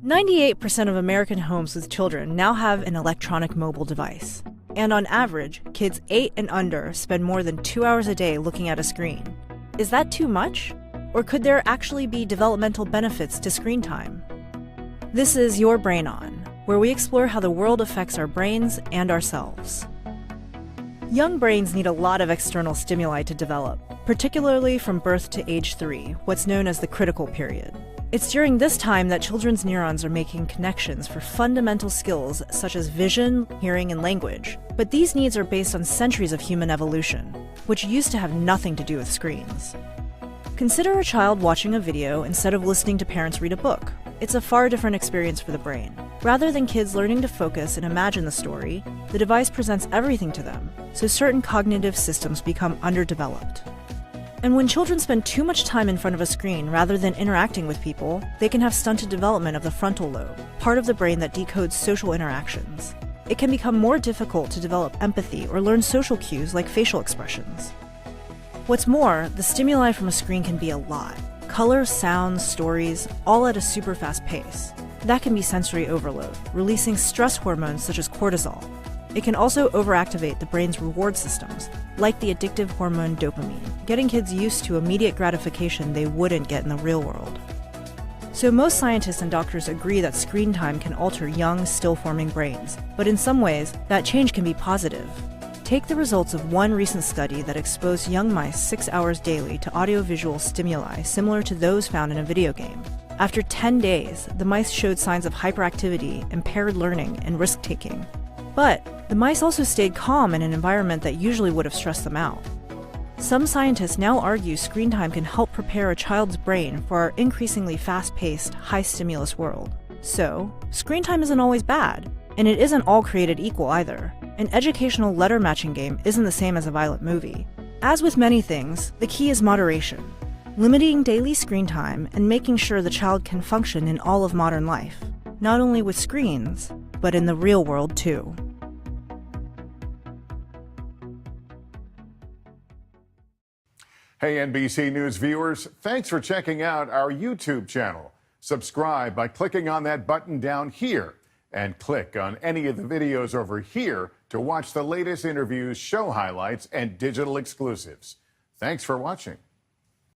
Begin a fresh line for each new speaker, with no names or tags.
98% of American homes with children now have an electronic mobile device. And on average, kids 8 and under spend more than 2 hours a day looking at a screen. Is that too much? Or could there actually be developmental benefits to screen time? This is Your Brain On, where we explore how the world affects our brains and ourselves. Young brains need a lot of external stimuli to develop, particularly from birth to age 3, what's known as the critical period. It's during this time that children's neurons are making connections for fundamental skills such as vision, hearing, and language. But these needs are based on centuries of human evolution, which used to have nothing to do with screens. Consider a child watching a video instead of listening to parents read a book. It's a far different experience for the brain. Rather than kids learning to focus and imagine the story, the device presents everything to them, so certain cognitive systems become underdeveloped. And when children spend too much time in front of a screen rather than interacting with people, they can have stunted development of the frontal lobe, part of the brain that decodes social interactions. It can become more difficult to develop empathy or learn social cues like facial expressions. What's more, the stimuli from a screen can be a lot. Colors, sounds, stories, all at a super fast pace. That can be sensory overload, releasing stress hormones such as cortisol. It can also overactivate the brain's reward systems, like the addictive hormone dopamine, getting kids used to immediate gratification they wouldn't get in the real world. So most scientists and doctors agree that screen time can alter young, still-forming brains, but in some ways, that change can be positive. Take the results of one recent study that exposed young mice 6 hours daily to audiovisual stimuli similar to those found in a video game. After 10 days, the mice showed signs of hyperactivity, impaired learning, and risk-taking. But the mice also stayed calm in an environment that usually would have stressed them out. Some scientists now argue screen time can help prepare a child's brain for our increasingly fast-paced, high-stimulus world. So, screen time isn't always bad, and it isn't all created equal either. An educational letter-matching game isn't the same as a violent movie. As with many things, the key is moderation. Limiting daily screen time and making sure the child can function in all of modern life, not only with screens, but in the real world too.
Hey NBC News viewers, thanks for checking out our YouTube channel. Subscribe by clicking on that button down here and click on any of the videos over here to watch the latest interviews, show highlights, and digital exclusives. Thanks for watching.